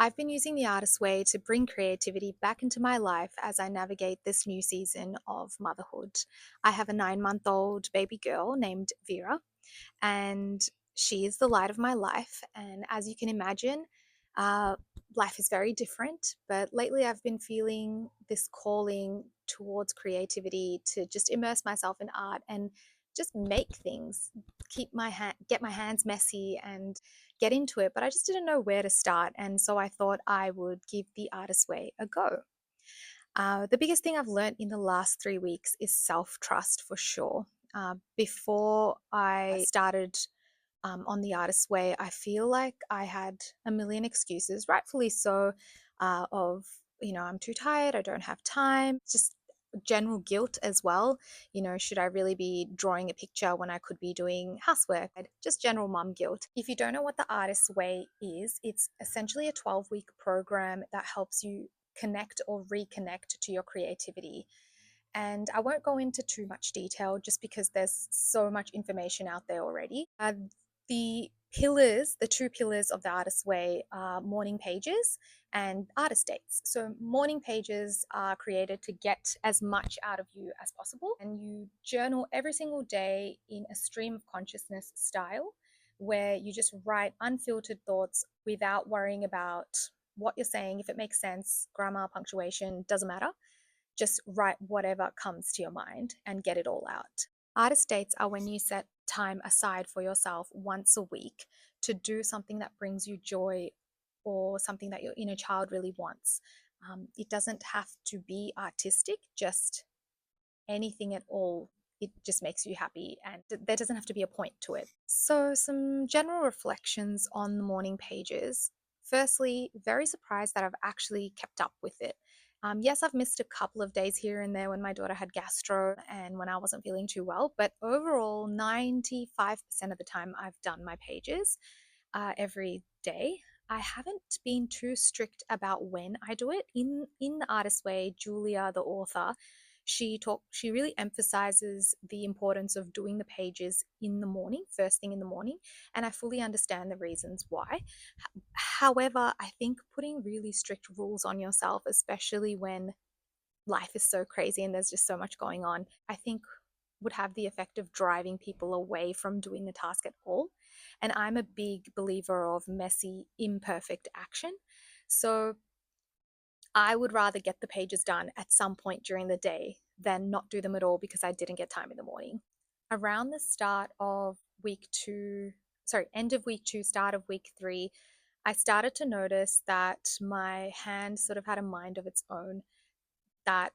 I've been using the artist way to bring creativity back into my life as I navigate this new season of motherhood. I have a 9-month-old baby girl named Vera, and she is the light of my life. And as you can imagine, uh, life is very different. But lately, I've been feeling this calling towards creativity to just immerse myself in art and just make things, get my hands messy and get into it. But I just didn't know where to start, and so I thought I would give the artist way a go. The biggest thing I've learned in the last 3 weeks is self trust for sure. Before I started on the artist's way, I feel like I had a million excuses, rightfully so, of, I'm too tired, I don't have time, just general guilt as well. Should I really be drawing a picture when I could be doing housework? Just general mum guilt. If you don't know what the artist's way is, it's essentially a 12-week program that helps you connect or reconnect to your creativity. And I won't go into too much detail just because there's so much information out there already. The two pillars of the artist's way are morning pages and artist dates. So, morning pages are created to get as much out of you as possible, and you journal every single day in a stream of consciousness style where you just write unfiltered thoughts without worrying about what you're saying, if it makes sense, grammar, punctuation, doesn't matter. Just write whatever comes to your mind and get it all out. Artist dates are when you set time aside for yourself once a week to do something that brings you joy or something that your inner child really wants. It doesn't have to be artistic, just anything at all. It just makes you happy, and there doesn't have to be a point to it. So, some general reflections on the morning pages. Firstly, very surprised that I've actually kept up with it. Yes, I've missed a couple of days here and there when my daughter had gastro and when I wasn't feeling too well, but overall, 95% of the time I've done my pages every day. I haven't been too strict about when I do it. In the artist way, Julia, the author, she really emphasizes the importance of doing the pages in the morning, first thing in the morning, and I fully understand the reasons why. However, I think putting really strict rules on yourself, especially when life is so crazy and there's just so much going on, I think would have the effect of driving people away from doing the task at all. And I'm a big believer of messy, imperfect action. So I would rather get the pages done at some point during the day than not do them at all because I didn't get time in the morning. Around the start of week two, sorry, end of week two, start of week three, I started to notice that my hand sort of had a mind of its own, that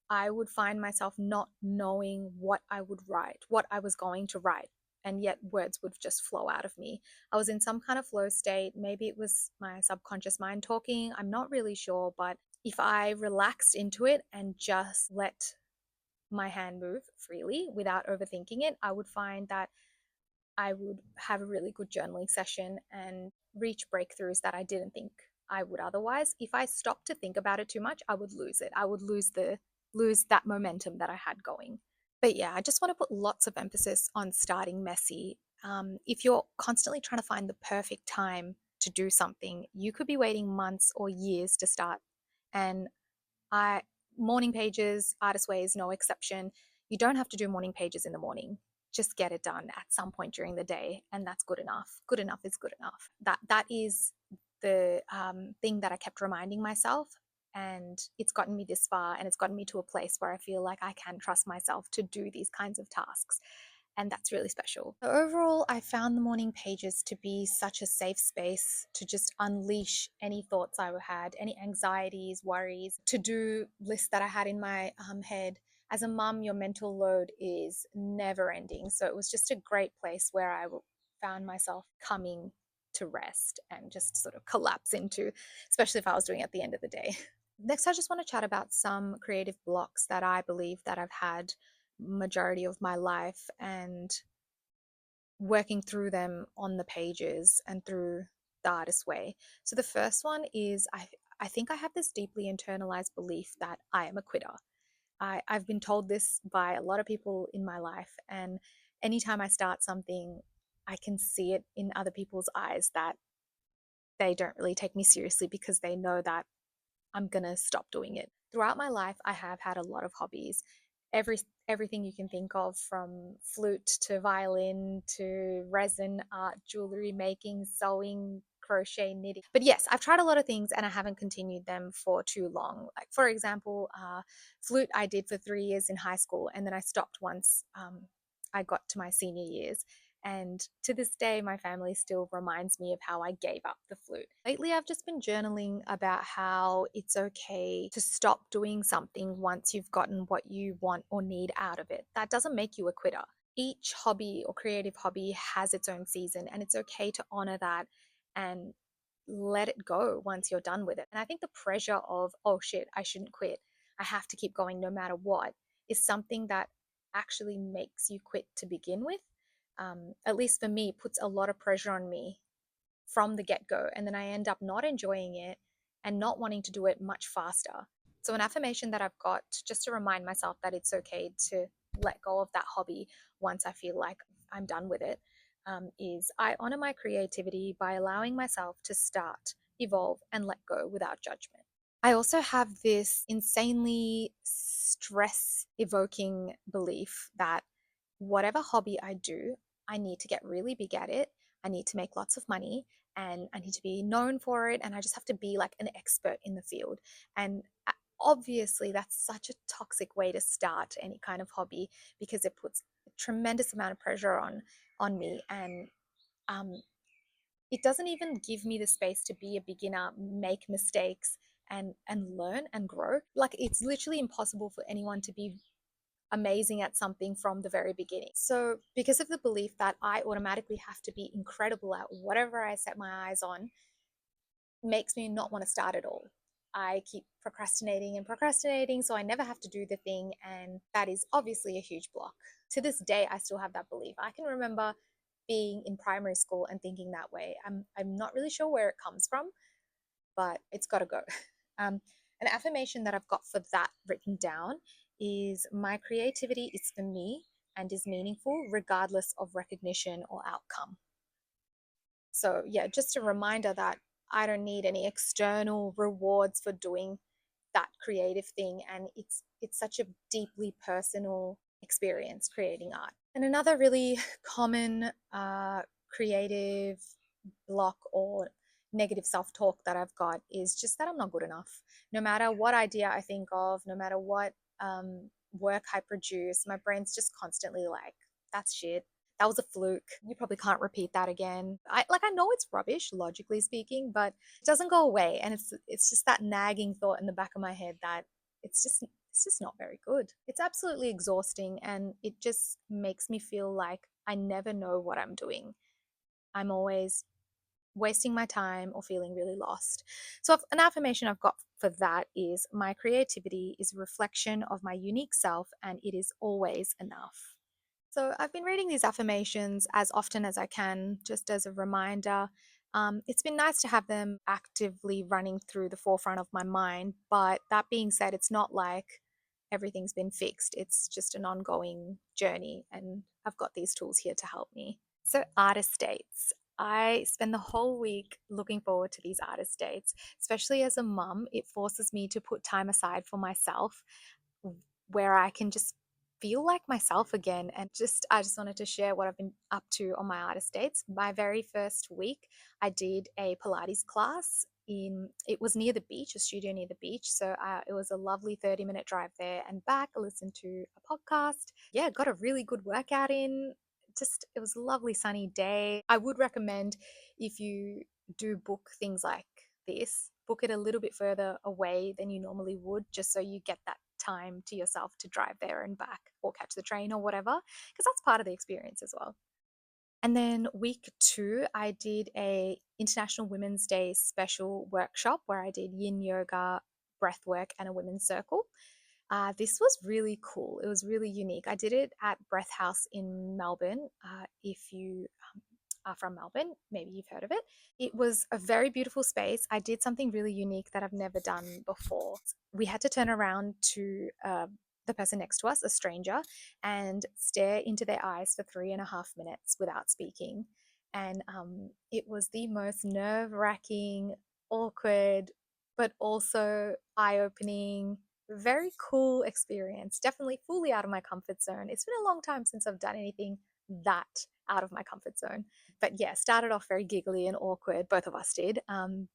I would find myself not knowing what I would write, what I was going to write, and yet words would just flow out of me. I was in some kind of flow state. Maybe it was my subconscious mind talking. I'm not really sure, but if I relaxed into it and just let my hand move freely without overthinking it, I would find that I would have a really good journaling session and reach breakthroughs that I didn't think I would otherwise. If I stopped to think about it too much, I would lose it. I would lose that momentum that I had going. But yeah, I just want to put lots of emphasis on starting messy. If you're constantly trying to find the perfect time to do something, you could be waiting months or years to start. And I morning pages, artist way is no exception. You don't have to do morning pages in the morning. Just get it done at some point during the day, and that's good enough. Good enough is good enough. That is the thing that I kept reminding myself, and it's gotten me this far, and it's gotten me to a place where I feel like I can trust myself to do these kinds of tasks, and that's really special. So overall, I found the morning pages to be such a safe space to just unleash any thoughts I had, any anxieties, worries, to do lists that I had in my head. As a mum, your mental load is never ending. So it was just a great place where I found myself coming to rest and just sort of collapse into, especially if I was doing it at the end of the day. Next, I just want to chat about some creative blocks that I believe that I've had majority of my life and working through them on the pages and through the artist way. So the first one is I think I have this deeply internalized belief that I am a quitter. I've been told this by a lot of people in my life, and anytime I start something, I can see it in other people's eyes that they don't really take me seriously because they know that I'm gonna stop doing it. Throughout my life, I have had a lot of hobbies. Every everything you can think of, from flute to violin to resin art, jewelry making, sewing, crochet, knitting. But yes, I've tried a lot of things and I haven't continued them for too long. Like for example, flute I did for 3 years in high school, and then I stopped once I got to my senior years. And to this day, my family still reminds me of how I gave up the flute. Lately, I've just been journaling about how it's okay to stop doing something once you've gotten what you want or need out of it. That doesn't make you a quitter. Each hobby or creative hobby has its own season, and it's okay to honor that and let it go once you're done with it. And I think the pressure of, oh shit, I shouldn't quit, I have to keep going no matter what, is something that actually makes you quit to begin with. At least for me, puts a lot of pressure on me from the get go. And then I end up not enjoying it and not wanting to do it much faster. So, an affirmation that I've got just to remind myself that it's okay to let go of that hobby once I feel like I'm done with it, is I honor my creativity by allowing myself to start, evolve, and let go without judgment. I also have this insanely stress evoking belief that whatever hobby I do, I need to get really big at it. I need to make lots of money and I need to be known for it. And I just have to be like an expert in the field. And obviously, that's such a toxic way to start any kind of hobby because it puts a tremendous amount of pressure on me. And um, it doesn't even give me the space to be a beginner, make mistakes, and learn and grow. Like it's literally impossible for anyone to be amazing at something from the very beginning. So, because of the belief that I automatically have to be incredible at whatever I set my eyes on, makes me not want to start at all. I keep procrastinating and procrastinating, so I never have to do the thing, and that is obviously a huge block. To this day, I still have that belief. I can remember being in primary school and thinking that way. I'm not really sure where it comes from, but it's got to go. An affirmation that I've got for that written down is my creativity is for me and is meaningful regardless of recognition or outcome. So, yeah, just a reminder that I don't need any external rewards for doing that creative thing, and it's such a deeply personal experience creating art. And another really common creative block or negative self-talk that I've got is just that I'm not good enough. No matter what idea I think of, no matter what work I produce, my brain's just constantly like, that's shit, that was a fluke, you probably can't repeat that again. I know it's rubbish logically speaking, but it doesn't go away, and it's just that nagging thought in the back of my head that it's just not very good. It's absolutely exhausting, and it just makes me feel like I never know what I'm doing. I'm always wasting my time or feeling really lost. So, an affirmation I've got for that is my creativity is a reflection of my unique self and it is always enough. So, I've been reading these affirmations as often as I can, just as a reminder. It's been nice to have them actively running through the forefront of my mind. But that being said, it's not like everything's been fixed. It's just an ongoing journey, and I've got these tools here to help me. So, artist dates. I spend the whole week looking forward to these artist dates, especially as a mum. It forces me to put time aside for myself where I can just feel like myself again. And I just wanted to share what I've been up to on my artist dates. My very first week, I did a Pilates class in, it was near the beach, a studio near the beach. So it was a lovely 30-minute drive there and back. I listened to a podcast. Yeah, got a really good workout in. Just, it was a lovely sunny day. I would recommend, if you do book things like this, book it a little bit further away than you normally would, just so you get that time to yourself to drive there and back or catch the train or whatever, because that's part of the experience as well. And then week 2, I did a International Women's Day special workshop where I did yin yoga, breath work, and a women's circle. This was really cool. It was really unique. I did it at Breath House in Melbourne. If you are from Melbourne, maybe you've heard of it. It was a very beautiful space. I did something really unique that I've never done before. We had to turn around to the person next to us, a stranger, and stare into their eyes for 3.5 minutes without speaking. And it was the most nerve-wracking, awkward, but also eye-opening, very cool experience. Definitely fully out of my comfort zone. It's been a long time since I've done anything that out of my comfort zone. But yeah, started off very giggly and awkward. Both of us did.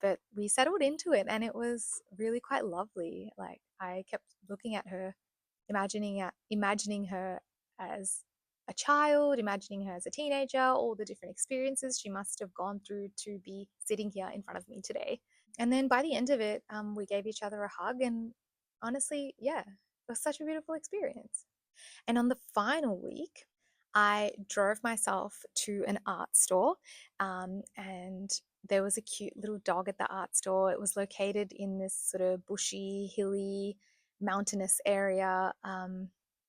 But we settled into it, and it was really quite lovely. Like I kept looking at her, imagining her as a child, imagining her as a teenager, all the different experiences she must have gone through to be sitting here in front of me today. And then by the end of it, we gave each other a hug, and honestly, yeah, it was such a beautiful experience. And on the final week, I drove myself to an art store, and there was a cute little dog at the art store. It was located in this sort of bushy, hilly, mountainous area.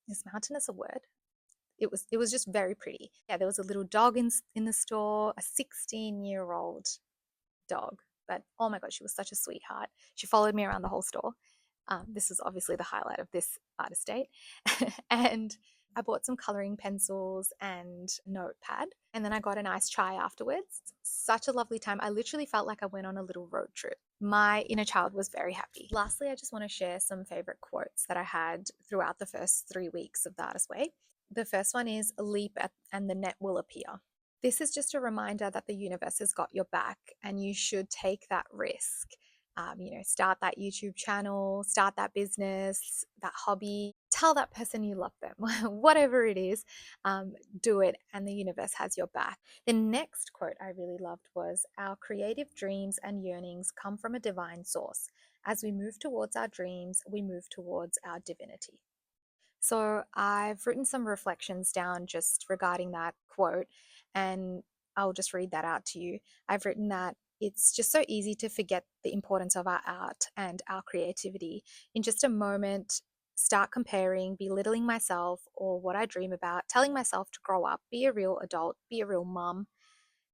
Is mountainous a word? It was just very pretty. Yeah, there was a little dog in the store, a 16-year-old dog. But oh my god, she was such a sweetheart. She followed me around the whole store. This is obviously the highlight of this art estate. And I bought some coloring pencils and notepad, and then I got a nice chai afterwards. Such a lovely time. I literally felt like I went on a little road trip. My inner child was very happy. Lastly, I just want to share some favorite quotes that I had throughout the first 3 weeks of the Artist Way. The first one is leap at, and the net will appear. This is just a reminder that the universe has got your back and you should take that risk. Start that YouTube channel, start that business, that hobby, tell that person you love them, whatever it is, do it, and the universe has your back. The next quote I really loved was, our creative dreams and yearnings come from a divine source. As we move towards our dreams, we move towards our divinity. So I've written some reflections down just regarding that quote, and I'll just read that out to you. I've written that it's just so easy to forget the importance of our art and our creativity. In just a moment, start comparing, belittling myself or what I dream about, telling myself to grow up, be a real adult, be a real mum.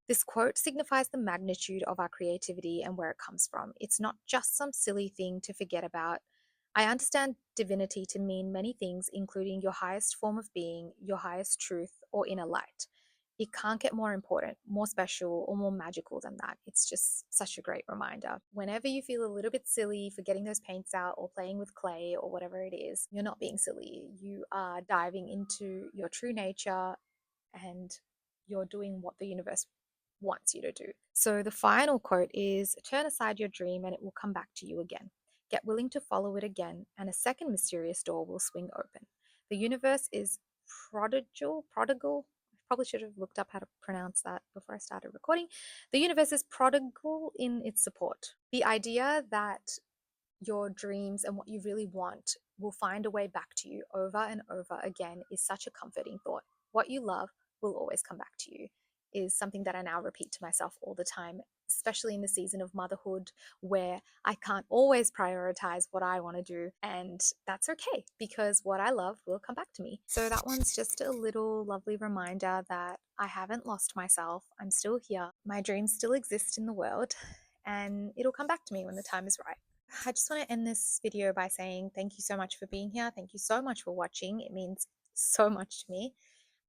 This quote signifies the magnitude of our creativity and where it comes from. It's not just some silly thing to forget about. I understand divinity to mean many things, including your highest form of being, your highest truth, or inner light. It can't get more important, more special, or more magical than that. It's just such a great reminder. Whenever you feel a little bit silly for getting those paints out or playing with clay or whatever it is, you're not being silly. You are diving into your true nature, and you're doing what the universe wants you to do. So the final quote is, turn aside your dream and it will come back to you again. Get willing to follow it again, and a second mysterious door will swing open. The universe is prodigal. I probably should have looked up how to pronounce that before I started recording. The universe is prodigal in its support. The idea that your dreams and what you really want will find a way back to you over and over again is such a comforting thought. What you love will always come back to you is something that I now repeat to myself all the time, especially in the season of motherhood where I can't always prioritize what I want to do. And that's okay, because what I love will come back to me. So that one's just a little lovely reminder that I haven't lost myself. I'm still here. My dreams still exist in the world, and it'll come back to me when the time is right. I just want to end this video by saying thank you so much for being here. Thank you so much for watching. It means so much to me.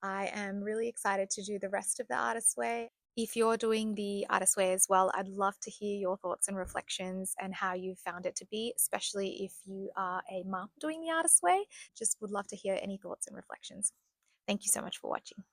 I am really excited to do the rest of the Artist Way. If you're doing the Artist Way as well, I'd love to hear your thoughts and reflections and how you found it to be, especially if you are a mum doing the Artist Way. Just would love to hear any thoughts and reflections. Thank you so much for watching.